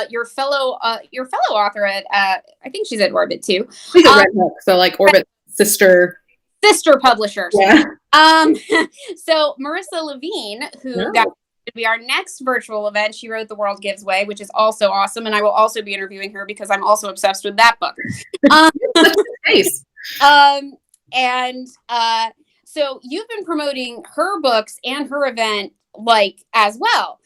your fellow author at I think she's at Orbit too. She's at Red Hook, so like Orbit sister publishers. Yeah. So Marissa Levine, that would be our next virtual event. She wrote The World Gives Way, which is also awesome. And I will also be interviewing her because I'm also obsessed with that book. Nice. So you've been promoting her books and her event like as well.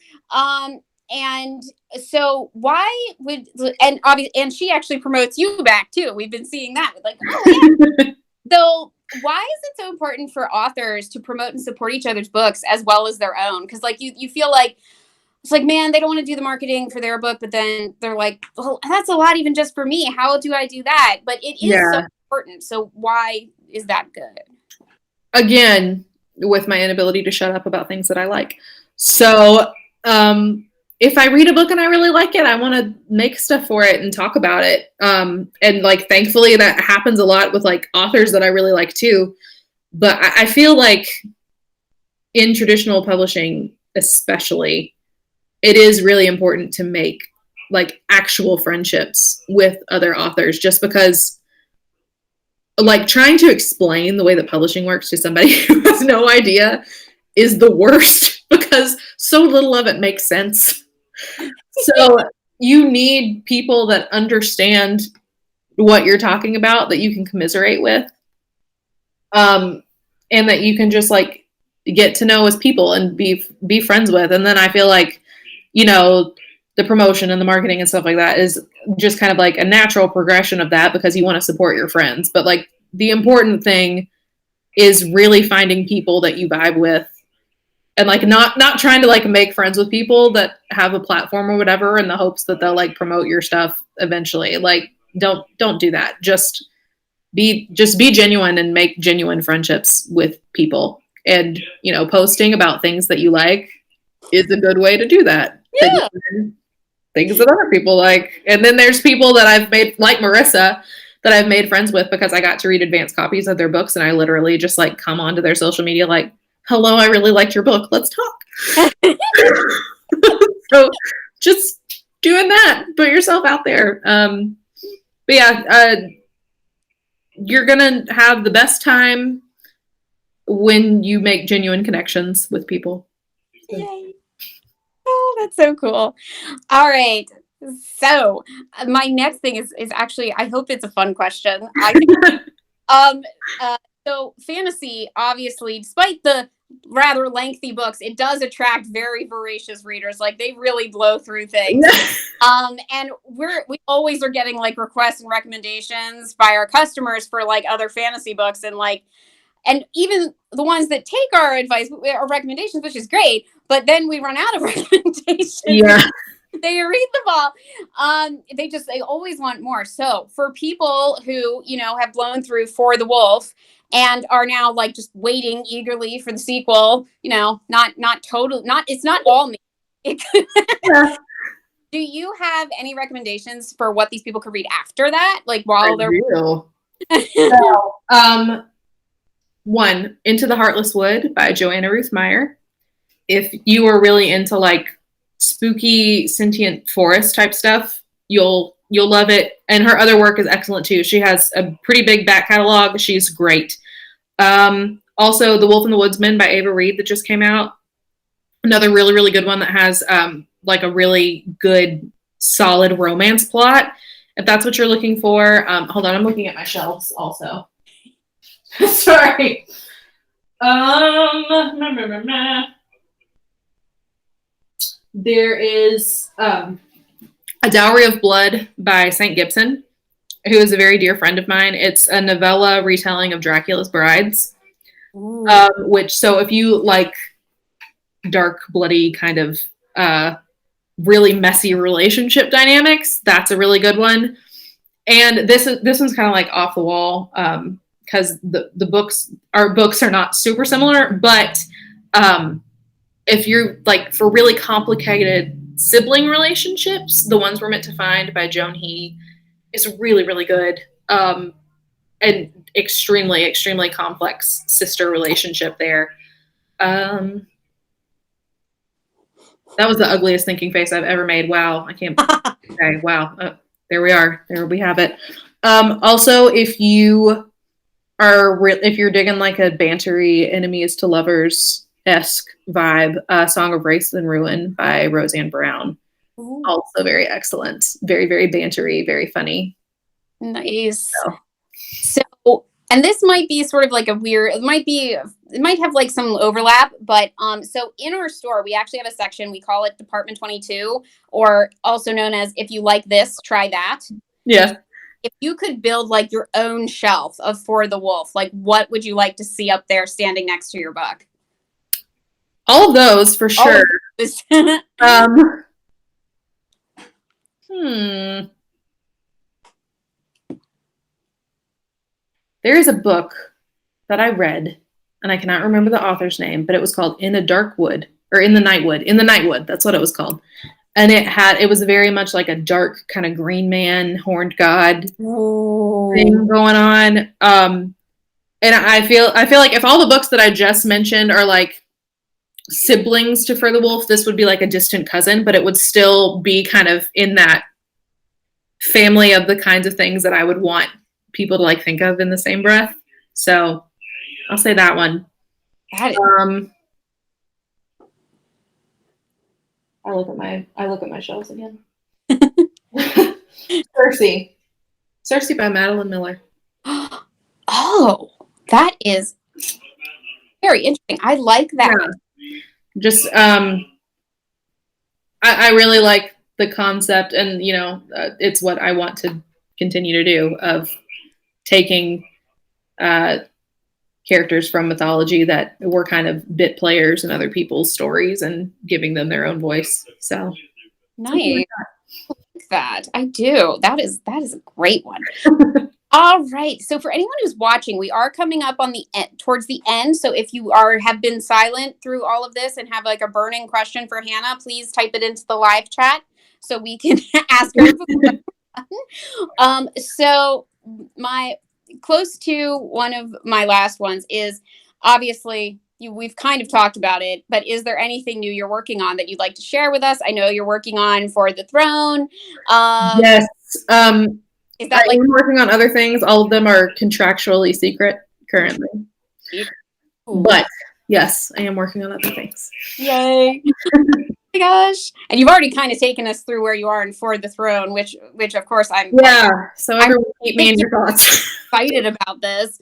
And so why would, and she actually promotes you back too. We've been seeing that with like, oh yeah. So why is it so important for authors to promote and support each other's books as well as their own? Because like you feel like it's like, man, they don't want to do the marketing for their book, but then they're like, well, that's a lot even just for me. How do I do that? But it is so important. So why is that good? Again, with my inability to shut up about things that I like. So if I read a book and I really like it, I want to make stuff for it and talk about it. And like, thankfully that happens a lot with like authors that I really like too. But I feel like in traditional publishing, especially, it is really important to make like actual friendships with other authors, just because like trying to explain the way that publishing works to somebody who has no idea is the worst because so little of it makes sense. So you need people that understand what you're talking about, that you can commiserate with, and that you can just like get to know as people and be friends with. And then I feel like, you know, the promotion and the marketing and stuff like that is just kind of like a natural progression of that because you want to support your friends. But like the important thing is really finding people that you vibe with, and like not trying to like make friends with people that have a platform or whatever in the hopes that they'll like promote your stuff eventually. Like don't do that. Just be genuine and make genuine friendships with people. And, you know, posting about things that you like is a good way to do that. Yeah. Things that other people like. And then there's people that I've made, like Marissa, that I've made friends with because I got to read advanced copies of their books, and I literally just like come onto their social media like, hello, I really liked your book. Let's talk. So just doing that, put yourself out there. But yeah, you're going to have the best time when you make genuine connections with people. Yay. Oh, that's so cool. All right. So my next thing is actually, I hope it's a fun question. So fantasy, obviously, despite the rather lengthy books, it does attract very voracious readers. Like they really blow through things. And we always are getting like requests and recommendations by our customers for like other fantasy books, and even the ones that take our advice or recommendations, which is great, but then we run out of recommendations. Yeah. They read them all. They always want more. So for people who, you know, have blown through For the Wolf and are now like just waiting eagerly for the sequel, you know, it's not all me. Yeah. Do you have any recommendations for what these people could read after that? Like while they're real. So, one, Into the Heartless Wood by Joanna Ruth Meyer. If you are really into like spooky sentient forest type stuff, you'll love it. And her other work is excellent too. She has a pretty big back catalog. She's great. Also The Wolf and the Woodsman by Ava Reed that just came out. Another really, really good one that has like a really good solid romance plot. If that's what you're looking for. Hold on, I'm looking at my shelves also. Sorry. There is A Dowry of Blood by St. Gibson, who is a very dear friend of mine. It's a novella retelling of Dracula's Brides. Which, so if you like dark, bloody kind of really messy relationship dynamics, that's a really good one. And this one's kind of like off the wall because the books are not super similar, but if you're like for really complicated sibling relationships, The Ones We're Meant to Find by Joan He is really, really good. And extremely, extremely complex sister relationship there. That was the ugliest thinking face I've ever made. Wow. I can't. Okay. Wow. There we are. There we have it. Also, if you're digging like a bantery enemies to lovers-esque vibe, Song of Race and Ruin by Roseanne Brown. Ooh. Also very excellent. Very, very bantery, very funny. Nice. So, and this might be sort of like it might have like some overlap, but so in our store, we actually have a section, we call it Department 22, or also known as If You Like This, Try That. Yeah. If you could build like your own shelf of For the Wolf, like what would you like to see up there standing next to your book? All of those for sure. There is a book that I read, and I cannot remember the author's name, but it was called In the Nightwood. In the Nightwood, that's what it was called. And it was very much like a dark kind of green man, horned god thing going on. And I feel like if all the books that I just mentioned are like siblings to For the Wolf, this would be like a distant cousin, but it would still be kind of in that family of the kinds of things that I would want people to like think of in the same breath. So I'll say that one. That is- I look at my shelves again. Cersei by Madeline Miller. Oh, that is very interesting. I like that. Yeah. Just I really like the concept, and it's what I want to continue to do, of taking characters from mythology that were kind of bit players in other people's stories and giving them their own voice. So nice. I like that. I do. That is a great one. All right. So for anyone who's watching, we are coming up on the end, towards the end. So if you have been silent through all of this and have like a burning question for Hannah, please type it into the live chat so we can ask her. So my close to one of my last ones is, obviously we've kind of talked about it, but is there anything new you're working on that you'd like to share with us? I know you're working on For the Throne. Yes. Is that I'm working on other things. All of them are contractually secret currently. Ooh. But yes, I am working on other things. Yay. Oh my gosh. And you've already kind of taken us through where you are in For the Throne, which of course I'm so everyone keep me in your thoughts. Excited about this.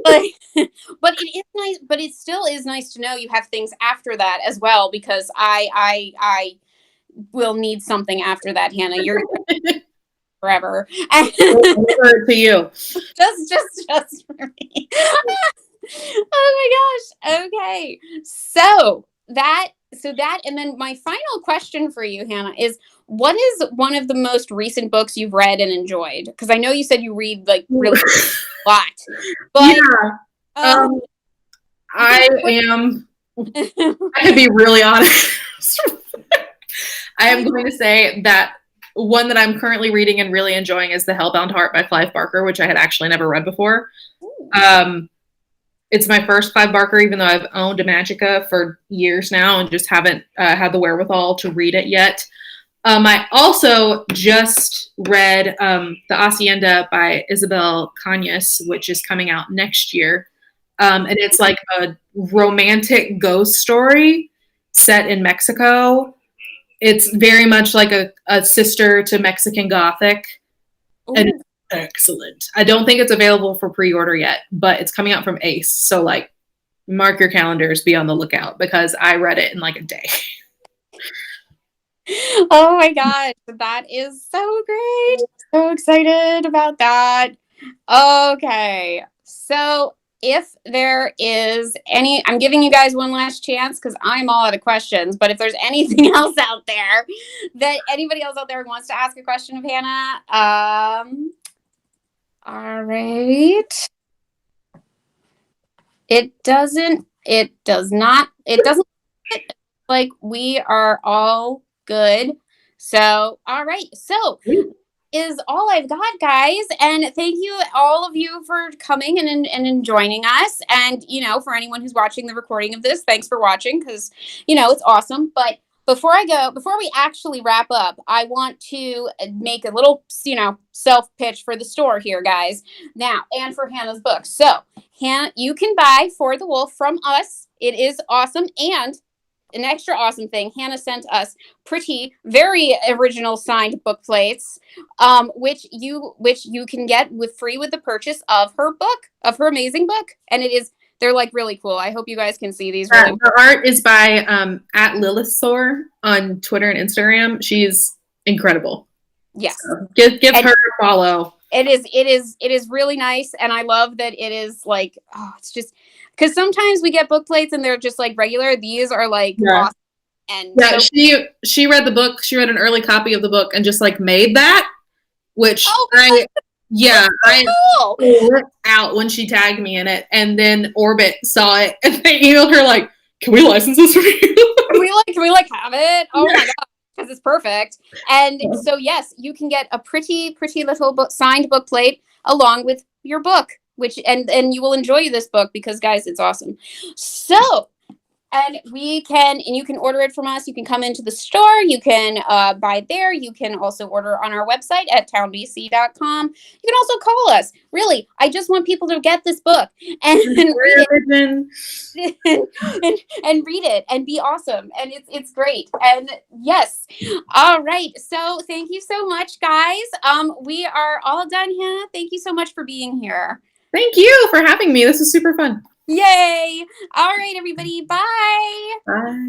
But it is nice, but it still is nice to know you have things after that as well, because I will need something after that, Hannah. You're forever. To you. Just for me. Oh my gosh. Okay. So that, and then my final question for you, Hannah, is what is one of the most recent books you've read and enjoyed? Because I know you said you read like really a lot. But I could be really honest. I am going to say that one that I'm currently reading and really enjoying is The Hellbound Heart by Clive Barker, which I had actually never read before. It's my first Clive Barker, even though I've owned a Magica for years now and just haven't had the wherewithal to read it yet. I also just read The Hacienda by Isabel Cañas, which is coming out next year. And it's like a romantic ghost story set in Mexico. It's very much like a sister to Mexican Gothic. Ooh. And it's excellent. I don't think it's available for pre-order yet, but it's coming out from Ace. So like, mark your calendars, be on the lookout, because I read it in like a day. Oh my gosh, that is so great. So excited about that. Okay, so if there is any, I'm giving you guys one last chance because I'm all out of questions, but if there's anything else out there that anybody else out there wants to ask a question of Hannah, all right. It doesn't like we are all good. So, all right. So is all I've got, guys. And thank you, all of you, for coming and joining us. And, for anyone who's watching the recording of this, thanks for watching, because, it's awesome. But before we actually wrap up, I want to make a little, self pitch for the store here, guys, now, and for Hannah's book. So, Hannah, you can buy For the Wolf from us. It is awesome. And an extra awesome thing, Hannah sent us pretty, very original signed book plates, which you can get free with the purchase of her book, of her amazing book. And they're like really cool. I hope you guys can see these. Really the art is by at Lilithsor on Twitter and Instagram. She's incredible. Yes. So give her a follow. It is really nice, and I love that it is like, it's just, because sometimes we get book plates and they're just like regular. These are like awesome. And so she read the book. She read an early copy of the book and just like made that, which I flipped out when she tagged me in it. And then Orbit saw it and they emailed her like, "Can we license this for you? Can we have it? Oh my god." Because it's perfect. And so, yes, you can get a pretty, pretty little signed book plate along with your book, and you will enjoy this book because, guys, it's awesome. So, And you can order it from us. You can come into the store. You can buy there. You can also order on our website at townbc.com. You can also call us. Really, I just want people to get this book and read it. and read it and be awesome. And it's great. And yes. All right. So thank you so much, guys. We are all done, Hannah. Thank you so much for being here. Thank you for having me. This was super fun. Yay. All right, everybody. Bye. Bye.